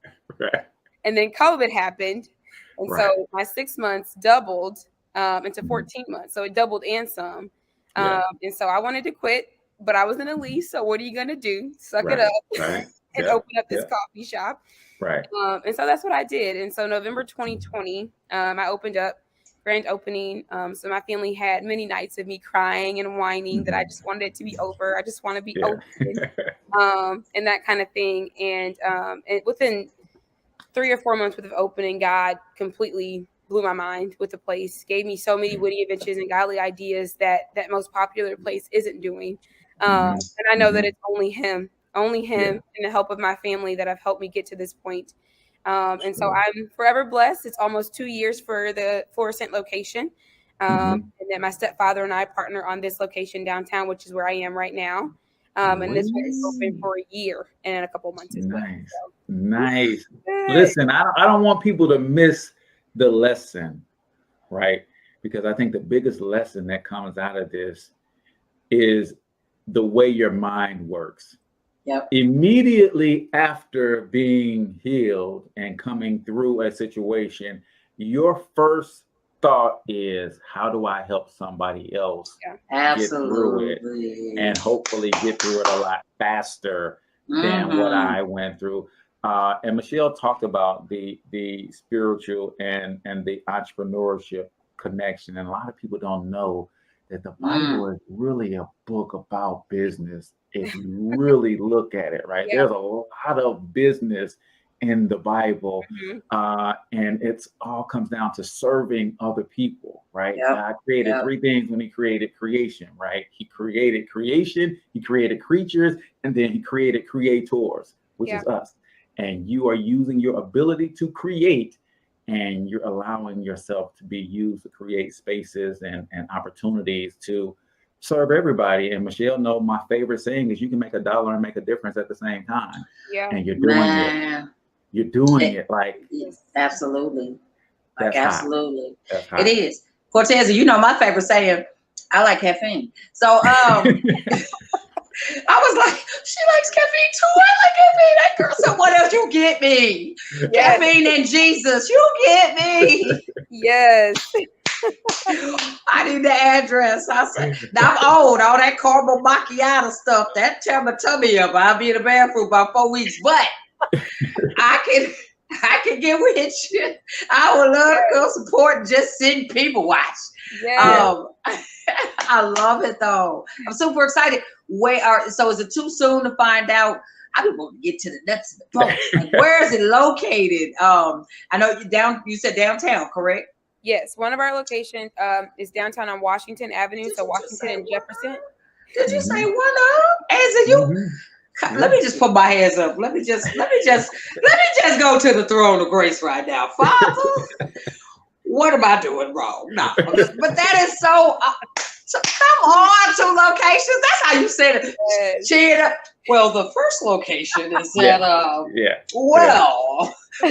And then COVID happened. And so my 6 months doubled into 14 months. So it doubled and some. And so I wanted to quit, but I was in a lease. So what are you going to do? Suck it up and open up this coffee shop. And so that's what I did. And so November 2020, I opened up, grand opening. So my family had many nights of me crying and whining that I just wanted it to be over. I just want to be open and that kind of thing. And within 3 or 4 months with the opening, God completely blew my mind with the place, gave me so many witty inventions and godly ideas that most popular place isn't doing. And I know that it's only him and the help of my family that have helped me get to this point. And so I'm forever blessed. It's almost 2 years for the Florissant location. And then my stepfather and I partner on this location downtown, which is where I am right now. And this one is open for a year and a couple months as well. Nice. Listen, I don't want people to miss the lesson, right? Because I think the biggest lesson that comes out of this is the way your mind works. Immediately after being healed and coming through a situation, your first thought is, how do I help somebody else get through it and hopefully get through it a lot faster than what I went through? And Michelle talked about the spiritual and the entrepreneurship connection. And a lot of people don't know that the Bible is really a book about business. If you really look at it, right? There's a lot of business in the Bible, and it's all comes down to serving other people, right? God created 3 things when he created creation, right? He created creation, he created creatures, and then he created creators, which is us. And you are using your ability to create and you're allowing yourself to be used to create spaces and opportunities to serve everybody. And Michelle know my favorite saying is you can make $1 and make a difference at the same time. Yeah. And you're doing it. You're doing it like absolutely. Like, that's absolutely. That's hot. It is. Cortez, you know my favorite saying, I like caffeine. So I was like, she likes caffeine too. I like caffeine. That girl, so what else you get me? Yes. Caffeine and Jesus, you get me. Yes. I need the address. I said, now I'm old. All that caramel macchiato stuff, that tear my tummy up. I'll be in the bathroom about 4 weeks, but I can get with you. I would love to go support and just sit and people watch. Yeah. I love it though. I'm super excited. So is it too soon to find out? I just want to get to the nuts of the bolts. Like, where is it located? I know you said downtown, correct? Yes, one of our locations is downtown on Washington Avenue, so Washington and Jefferson. Did you say one up? As you? Let me just put my hands up. Let me just go to the throne of grace right now, Father. What am I doing wrong? No, but that is so come on, 2 locations. That's how you said it. Yes. Cheetah. Well, the first location is at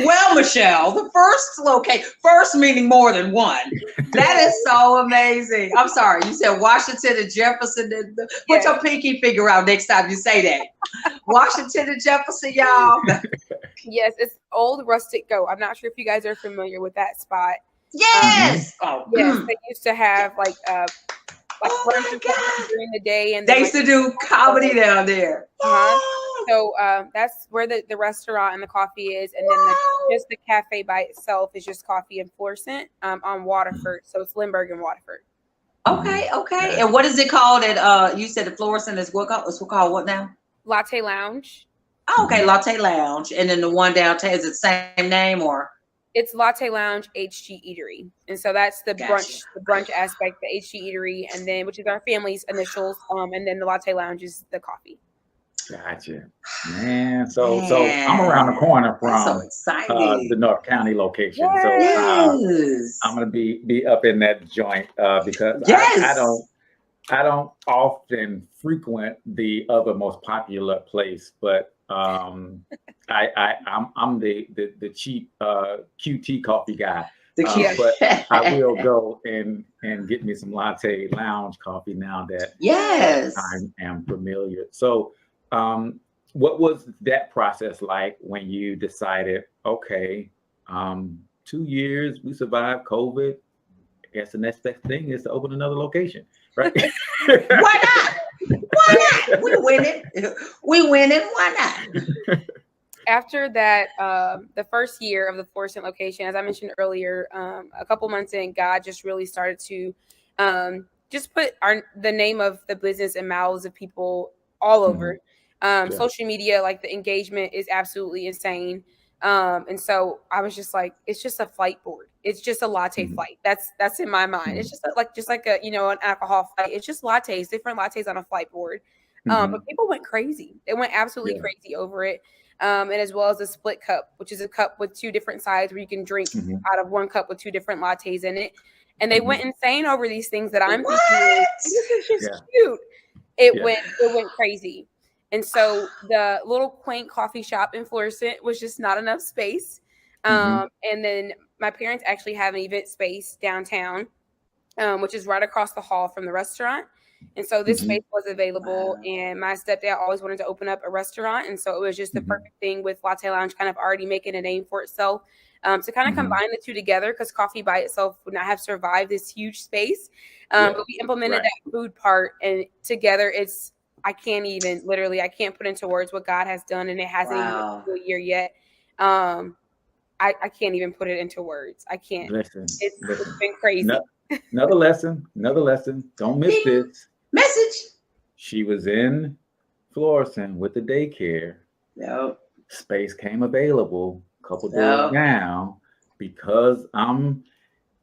well, Michelle, the first location, first meaning more than one. That is so amazing. I'm sorry, you said Washington and Jefferson. Put your pinky finger out next time you say that. Washington and Jefferson, y'all. Yes, it's Old Rustic Go. I'm not sure if you guys are familiar with that spot. Yes. Yes, they used to have like brunch during the day, and they used to do comedy down there. So that's where the restaurant and the coffee is, and then just the cafe by itself is just coffee and Florissant on Waterford. So it's Lindbergh and Waterford. Okay. And what is it called? You said the Florissant is what called what now? Latte Lounge. Oh, okay, Latte Lounge, and then the one downtown, is it the same name or? It's Latte Lounge HG Eatery, and so that's the brunch aspect, the HG Eatery, and then which is our family's initials, and then the Latte Lounge is the coffee. Gotcha, man. So I'm around the corner from the North County location. Yes. So I'm gonna be up in that joint because I don't often frequent the other most popular place, but I'm the cheap QT coffee guy. But I will go and get me some Latte Lounge coffee now that I am familiar. So what was that process like when you decided, okay, 2 years, we survived COVID. I guess the next best thing is to open another location, right? Why not? Why not? We winning. Why not? After that, the first year of the Florissant location, as I mentioned earlier, a couple months in, God just really started to just put the name of the business in mouths of people all over. Social media, like the engagement is absolutely insane. And so I was just like, it's just a flight board. It's just a latte flight. That's in my mind. It's just like a, an alcohol flight. It's just lattes, different lattes on a flight board. But people went crazy. They went absolutely crazy over it. And as well as a split cup, which is a cup with 2 different sides where you can drink out of one cup with 2 different lattes in it. And they went insane over these things that I'm thinking, this is just cute. It went crazy. And so the little quaint coffee shop in Florissant was just not enough space. And then my parents actually have an event space downtown, which is right across the hall from the restaurant. And so this space was available, and my stepdad always wanted to open up a restaurant. And so it was just the perfect thing with Latte Lounge kind of already making a name for itself, to kind of combine the two together, because coffee by itself would not have survived this huge space. But we implemented that food part, and together I can't put into words what God has done, and it hasn't even been a year yet. I can't even put it into words. I can't. It's been crazy. Another lesson. Don't miss this. Message. She was in Florissant with the daycare. Yep. Space came available a couple days down, because I'm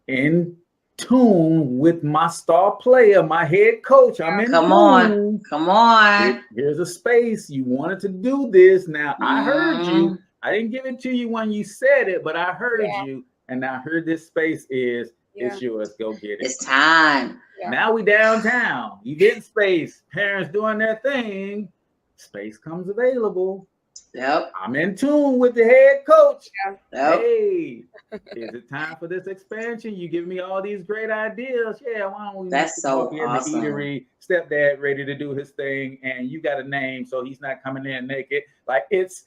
in tune with my star player, my head coach. I'm in tune. Come on. Here's a space. You wanted to do this. Now I heard you. I didn't give it to you when you said it, but I heard you. and now here this space is. It's yours. Go get it. It's time. Yeah. Now we downtown. Event space. Parents doing their thing. Space comes available. Yep. I'm in tune with the head coach. Yep. Hey, is it time for this expansion? You give me all these great ideas. Yeah, why don't we That's so here awesome. in the eatery? Stepdad ready to do his thing, and you got a name, so he's not coming in naked. Like it's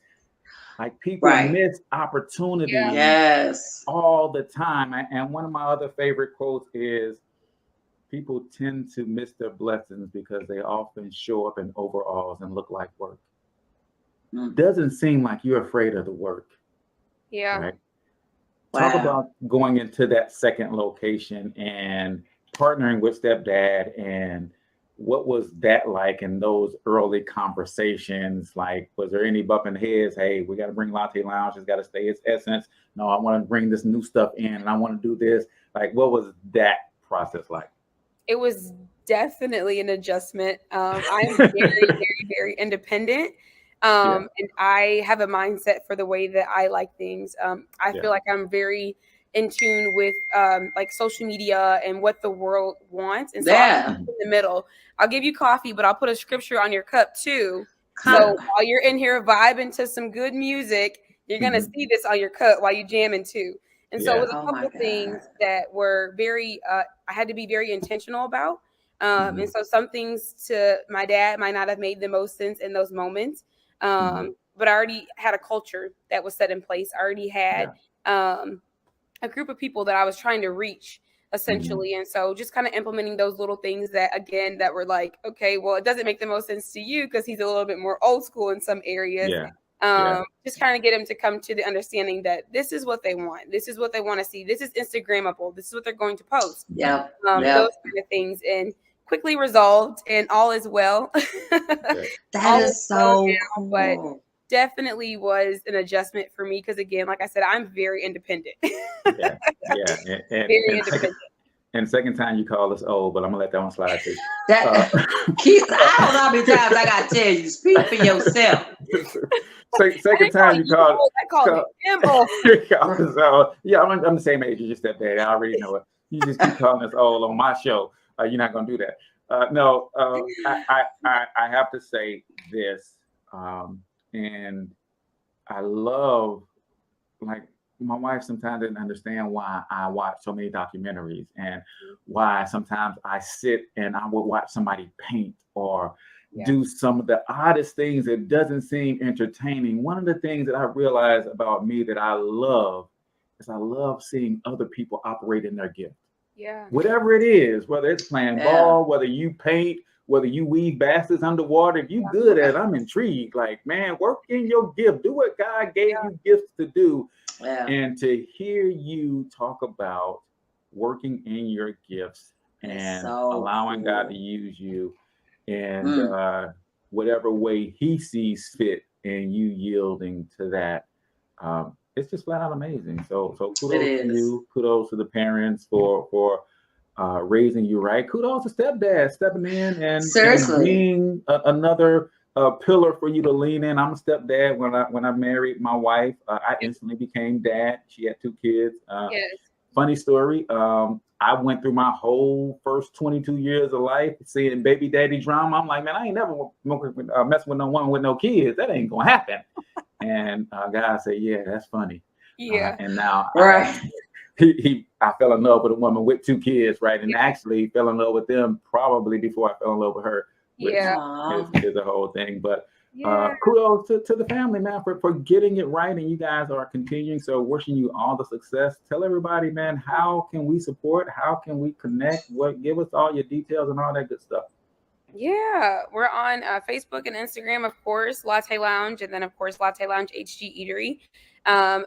like people miss opportunities all the time. And one of my other favorite quotes is, people tend to miss their blessings because they often show up in overalls and look like work. Doesn't seem like you're afraid of the work. Yeah. Right? Talk about going into that second location and partnering with stepdad, and what was that like in those early conversations? Like, was there any bumping heads? Hey, we got to bring Latte Lounge. It's got to stay its essence. No, I want to bring this new stuff in and I want to do this. Like, what was that process like? It was definitely an adjustment. I'm very, very, very independent. And I have a mindset for the way that I like things. I feel like I'm very in tune with like social media and what the world wants. And so I'm in the middle. I'll give you coffee, but I'll put a scripture on your cup too. So while you're in here vibing to some good music, you're going to see this on your cup while you jamming too. And so it was a couple of things that were very, I had to be very intentional about. And so some things to my dad might not have made the most sense in those moments. But I already had a culture that was set in place. I already had a group of people that I was trying to reach, essentially. And so just kind of implementing those little things that, again, that were like, okay, well, it doesn't make the most sense to you because he's a little bit more old school in some areas. Just kind of get them to come to the understanding that this is what they want. This is what they want to see. This is Instagrammable. This is what they're going to post. Those kind of things. And quickly resolved, and all is well. That is so cool. But definitely was an adjustment for me because, again, like I said, I'm very independent. Very independent. And second time you call us old, but I'm gonna let that one slide too. Keith, I don't know how many times I gotta tell you, speak for yourself. Second time you called. I called it. Yeah, I'm the same age as your stepdad. I already know it. You just keep calling us old on my show. You're not gonna do that. I have to say this, and I love, like, my wife sometimes didn't understand why I watch so many documentaries and why sometimes I sit and I would watch somebody paint or do some of the oddest things that doesn't seem entertaining. One of the things that I realized about me that I love is I love seeing other people operate in their gift. Whatever it is, whether it's playing ball, whether you paint, whether you weave baskets underwater, if you're good at it, I'm intrigued. Like, man, work in your gift. Do what God gave you gifts to do. And to hear you talk about working in your gifts and allowing God to use you in whatever way he sees fit, and you yielding to that, it's just flat out amazing. So kudos to you. Kudos to the parents for raising you right. Kudos to stepdad stepping in and being another pillar for you to lean in. I'm a stepdad. When I married my wife, I instantly became dad. She had 2 kids. Funny story. I went through my whole first 22 years of life seeing baby daddy drama. I'm like, man, I ain't never messing with no woman with no kids. That ain't gonna happen. And God said, yeah, that's funny. And now I fell in love with a woman with 2 kids, right? And actually fell in love with them probably before I fell in love with her. Which is the whole thing. But kudos to the family, man, for getting it right. And you guys are continuing. So wishing you all the success. Tell everybody, man, how can we support? How can we connect? Give us all your details and all that good stuff. Yeah, we're on Facebook and Instagram, of course, Latte Lounge, and then, of course, Latte Lounge HG Eatery,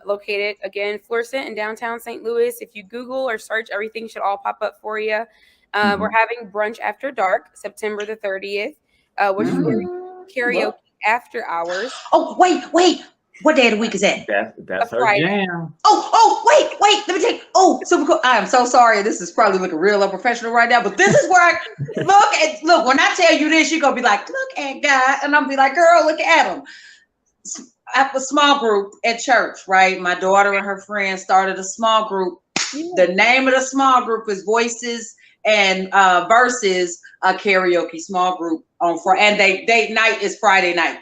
located, again, Florissant in downtown St. Louis. If you Google or search, everything should all pop up for you. We're having brunch after dark, September the 30th, which is karaoke after hours. Oh, wait. What day of the week is that? That's her jam. Wait. Let me take. Super cool. I am so sorry. This is probably looking real unprofessional right now, but this is where I look. When I tell you this, you're gonna be like, look at God, and I'm be like, girl, look at him. a small group at church, right? My daughter and her friends started a small group. The name of the small group is Voices and Verses, a karaoke small group on Friday, and they date night is Friday night.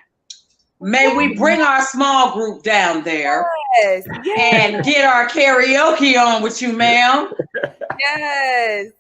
May we bring our small group down there and get our karaoke on with you, ma'am? Yes.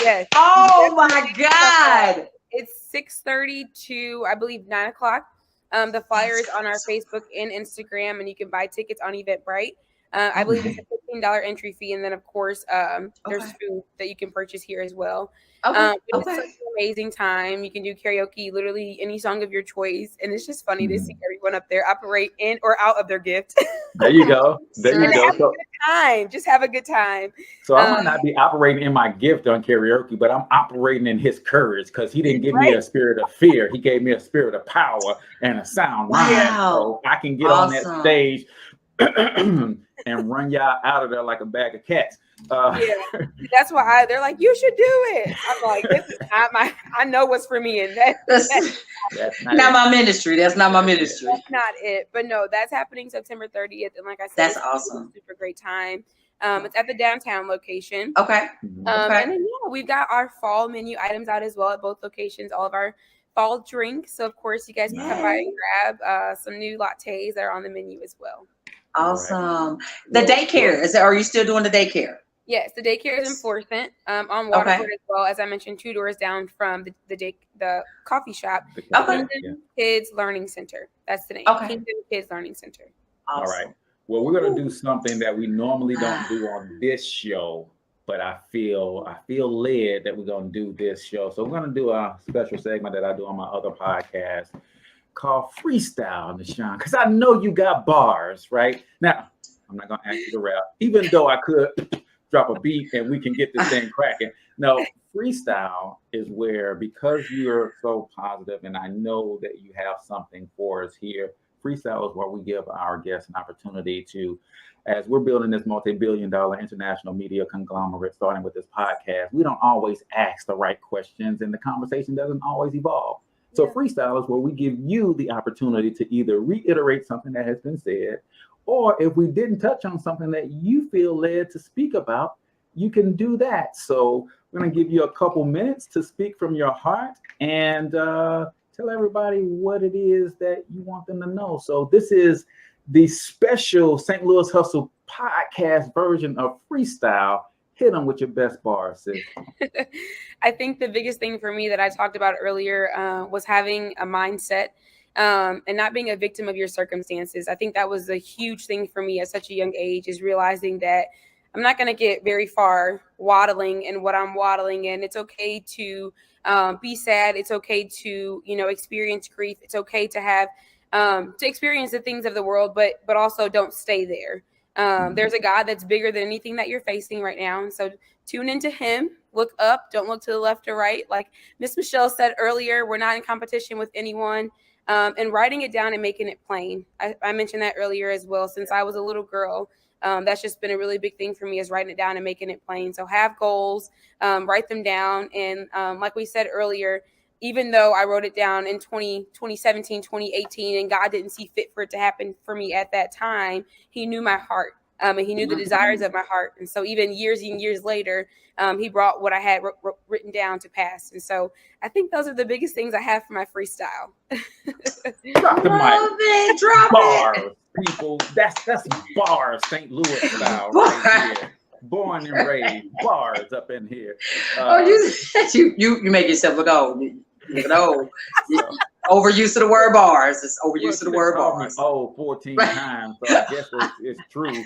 Yes. Oh my God. It's 6:30 to, I believe, 9 o'clock. The flyer is on our Facebook and Instagram, and you can buy tickets on Eventbrite. I believe it's a $15 entry fee, and then of course there's food that you can purchase here as well. It's such an amazing time. You can do karaoke, literally any song of your choice, and it's just funny to see everyone up there operate in or out of their gift. There you go. There you go. Have a good time. Just have a good time. So I might not be operating in my gift on karaoke, but I'm operating in his courage because he didn't give me a spirit of fear. He gave me a spirit of power and a sound mind. So I can get on that stage and run y'all out of there like a bag of cats. That's why they're like, you should do it. I'm like, this is not my, I know what's for me, and that's not my ministry. That's not my ministry. That's not it. But no, that's happening September 30th, and like I said, that's awesome. Super great time. It's at the downtown location. Okay. And then we've got our fall menu items out as well at both locations. All of our fall drinks. So of course, you guys can come by and grab some new lattes that are on the menu as well. Awesome. The daycare, are you still doing the daycare? Yes, the daycare is in Florissant, on Waterford as well. As I mentioned, 2 doors down from the coffee shop. Kingdom Kids Learning Center. That's the name. Kingdom Kids Learning Center. Awesome. All right. Well, we're gonna do something that we normally don't do on this show, but I feel led that we're gonna do this show. So we're gonna do a special segment that I do on my other podcast called Freestyle, Nyshaun, because I know you got bars, right? Now, I'm not gonna ask you to rap, even though I could drop a beat and we can get this thing cracking. No, freestyle is where, because you're so positive and I know that you have something for us here, freestyle is where we give our guests an opportunity to, as we're building this multi-billion-dollar international media conglomerate, starting with this podcast, we don't always ask the right questions and the conversation doesn't always evolve. So freestyle is where we give you the opportunity to either reiterate something that has been said, or if we didn't touch on something that you feel led to speak about, you can do that. So we're going to give you a couple minutes to speak from your heart and tell everybody what it is that you want them to know. So this is the special St. Louis Hustle podcast version of freestyle. Hit them with your best bars, sis. I think the biggest thing for me that I talked about earlier was having a mindset and not being a victim of your circumstances. I think that was a huge thing for me at such a young age, is realizing that I'm not going to get very far waddling in what I'm waddling in. It's okay to be sad. It's okay to, experience grief. It's okay to have to experience the things of the world, but also don't stay there. There's a God that's bigger than anything that you're facing right now. And so tune into him, look up, don't look to the left or right. Like Miss Michelle said earlier, we're not in competition with anyone. And writing it down and making it plain. I mentioned that earlier as well. Since I was a little girl, that's just been a really big thing for me, is writing it down and making it plain. So have goals, write them down. And like we said earlier, even though I wrote it down in 2017, 2018, and God didn't see fit for it to happen for me at that time, he knew my heart. And he knew the desires of my heart. And so even years and years later, he brought what I had written down to pass. And so I think those are the biggest things I have for my freestyle. Drop the mic. Drop bars, it. People. That's bars, St. Louis style right here. Born and raised, bars up in here. You make yourself look old. Look old. Overuse of the word bars. It's overuse of the word bars. 14 times. So I guess it's true.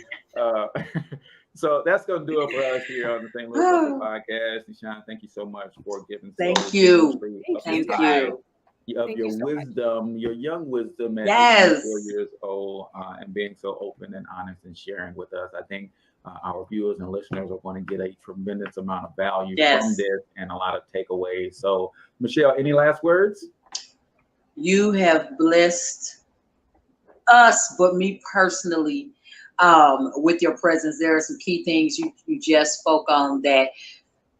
So that's going to do it for us here on the St. Louis podcast. Nyshaun, thank you so much for giving. Thank you. Of your wisdom, your young wisdom at 4 years old, and being so open and honest and sharing with us. I think our viewers and listeners are going to get a tremendous amount of value from this and a lot of takeaways. So, Michelle, any last words? You have blessed us, but me personally, with your presence. There are some key things you just spoke on that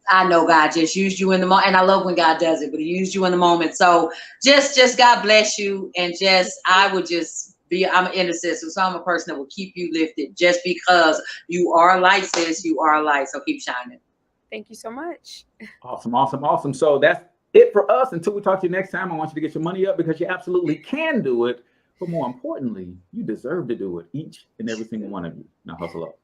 I know God just used you in the moment, and I love when God does it, but he used you in the moment. So just God bless you, and I would just I'm an intercessor, so I'm a person that will keep you lifted just because you are a light, sis. You are a light, so keep shining. Thank you so much. Awesome. So that's it for us. Until we talk to you next time, I want you to get your money up because you absolutely can do it. But more importantly, you deserve to do it, each and every single one of you. Now hustle up.